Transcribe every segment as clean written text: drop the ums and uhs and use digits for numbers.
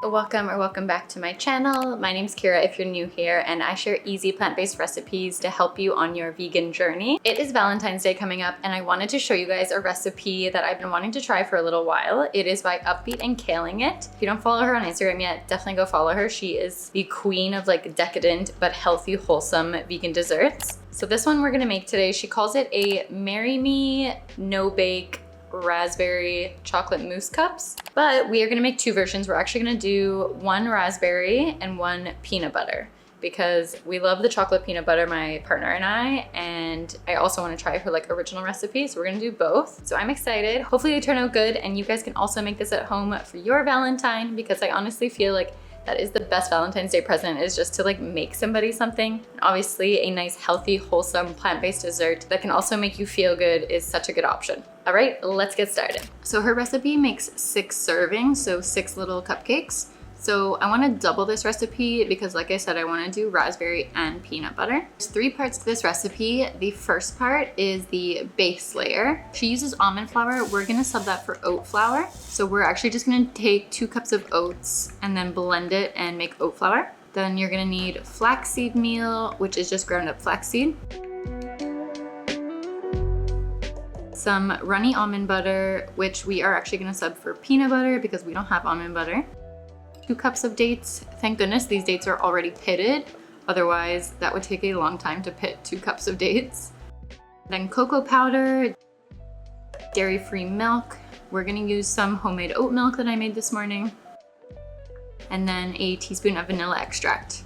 Welcome back to my channel. My name's Kira if you're new here, and I share easy plant-based recipes to help you on your vegan journey. It is Valentine's Day coming up, and I wanted to show you guys a recipe that I've been wanting to try for a little while. It is by Upbeat and Killing It. If you don't follow her on Instagram yet, definitely go follow her. She is the queen of like decadent but healthy, wholesome vegan desserts. So this one we're gonna make today, she calls it a Marry Me No Bake raspberry chocolate mousse cups, but we are going to make two versions. We're actually going to do one raspberry and one peanut butter because we love the chocolate peanut butter, my partner and I also want to try her like original recipe, so we're going to do both. So I'm excited. Hopefully they turn out good, and you guys can also make this at home for your Valentine, because I honestly feel like that is the best Valentine's Day present, is just to like make somebody something. And obviously a nice, healthy, wholesome, plant-based dessert that can also make you feel good is such a good option. All right, let's get started. So her recipe makes 6 servings, so 6 little cupcakes. So I wanna double this recipe because like I said, I wanna do raspberry and peanut butter. There's 3 parts to this recipe. The first part is the base layer. She uses almond flour. We're gonna sub that for oat flour. So we're actually just gonna take 2 cups of oats and then blend it and make oat flour. Then you're gonna need flaxseed meal, which is just ground up flaxseed. Some runny almond butter, which we are actually gonna sub for peanut butter because we don't have almond butter. 2 cups of dates. Thank goodness these dates are already pitted. Otherwise, that would take a long time to pit 2 cups of dates. Then cocoa powder, dairy-free milk. We're gonna use some homemade oat milk that I made this morning. And then a teaspoon of vanilla extract.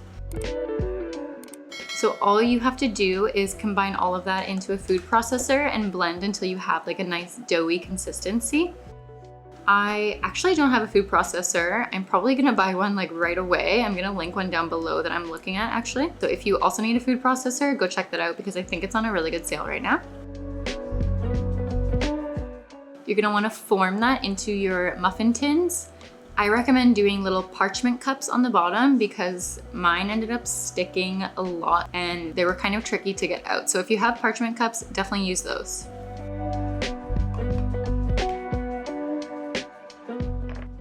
So all you have to do is combine all of that into a food processor and blend until you have like a nice doughy consistency. I actually don't have a food processor. I'm probably gonna buy one like right away. I'm gonna link one down below that I'm looking at actually. So if you also need a food processor, go check that out because I think it's on a really good sale right now. You're gonna wanna form that into your muffin tins. I recommend doing little parchment cups on the bottom because mine ended up sticking a lot and they were kind of tricky to get out. So if you have parchment cups, definitely use those.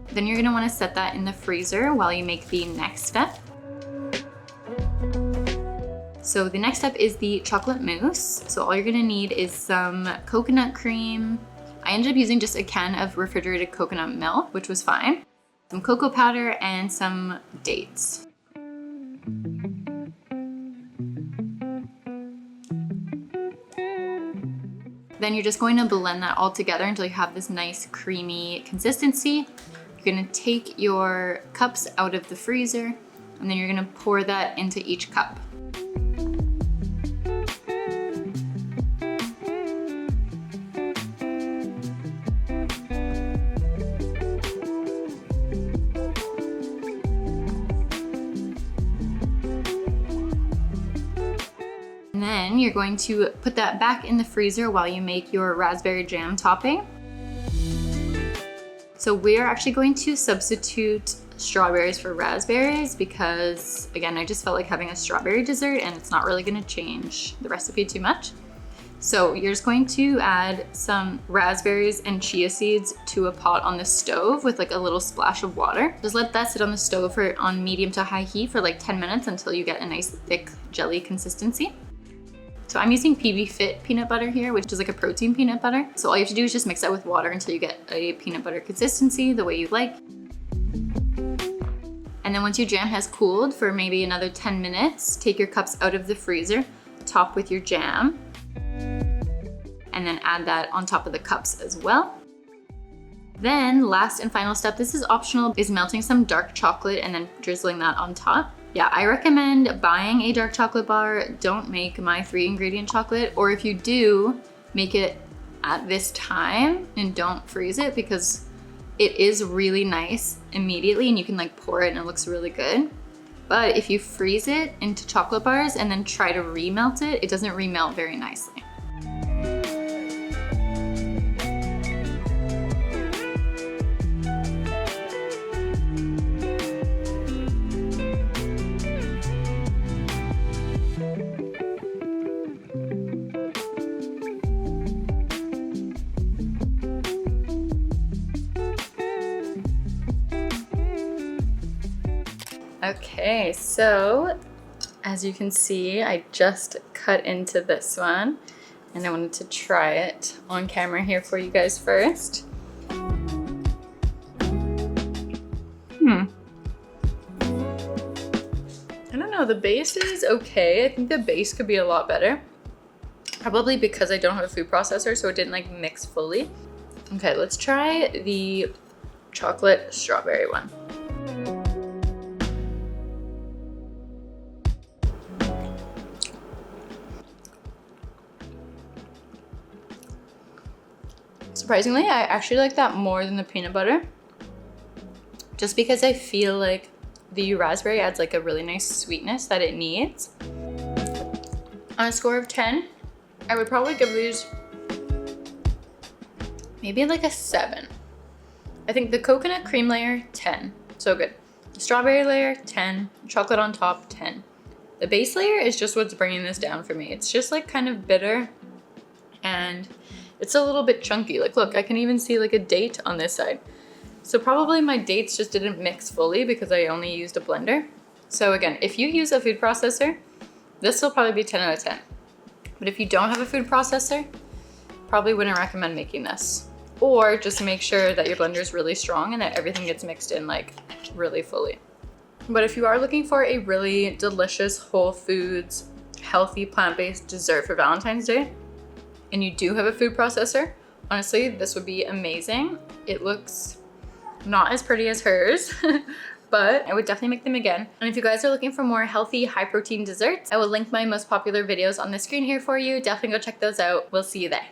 Then you're gonna wanna set that in the freezer while you make the next step. So the next step is the chocolate mousse. So all you're gonna need is some coconut cream. I ended up using just a can of refrigerated coconut milk, which was fine. Some cocoa powder and some dates. Then you're just going to blend that all together until you have this nice creamy consistency. You're gonna take your cups out of the freezer and then you're gonna pour that into each cup. And then you're going to put that back in the freezer while you make your raspberry jam topping. So we are actually going to substitute strawberries for raspberries because, again, I just felt like having a strawberry dessert and it's not really gonna change the recipe too much. So you're just going to add some raspberries and chia seeds to a pot on the stove with like a little splash of water. Just let that sit on the stove on medium to high heat for like 10 minutes until you get a nice thick jelly consistency. So I'm using PB Fit peanut butter here, which is like a protein peanut butter. So all you have to do is just mix that with water until you get a peanut butter consistency the way you like. And then once your jam has cooled for maybe another 10 minutes, take your cups out of the freezer, top with your jam, and then add that on top of the cups as well. Then last and final step, this is optional, is melting some dark chocolate and then drizzling that on top. Yeah, I recommend buying a dark chocolate bar. Don't make my 3-ingredient chocolate, or if you do, make it at this time and don't freeze it because it is really nice immediately and you can like pour it and it looks really good. But if you freeze it into chocolate bars and then try to remelt it, it doesn't remelt very nicely. Okay, so as you can see, I just cut into this one and I wanted to try it on camera here for you guys first. I don't know, the base is okay. I think the base could be a lot better. Probably because I don't have a food processor, so it didn't like mix fully. Okay, let's try the chocolate strawberry one. Surprisingly, I actually like that more than the peanut butter. Just because I feel like the raspberry adds like a really nice sweetness that it needs. On a score of 10, I would probably give these maybe like a 7. I think the coconut cream layer, 10. So good. The strawberry layer, 10. Chocolate on top, 10. The base layer is just what's bringing this down for me. It's just like kind of bitter and it's a little bit chunky. Like look, I can even see like a date on this side. So probably my dates just didn't mix fully because I only used a blender. So again, if you use a food processor, this will probably be 10 out of 10. But if you don't have a food processor, probably wouldn't recommend making this. Or just make sure that your blender is really strong and that everything gets mixed in like really fully. But if you are looking for a really delicious whole foods, healthy plant-based dessert for Valentine's Day, and you do have a food processor, honestly, this would be amazing. It looks not as pretty as hers, but I would definitely make them again. And if you guys are looking for more healthy, high protein desserts, I will link my most popular videos on the screen here for you. Definitely go check those out. We'll see you there.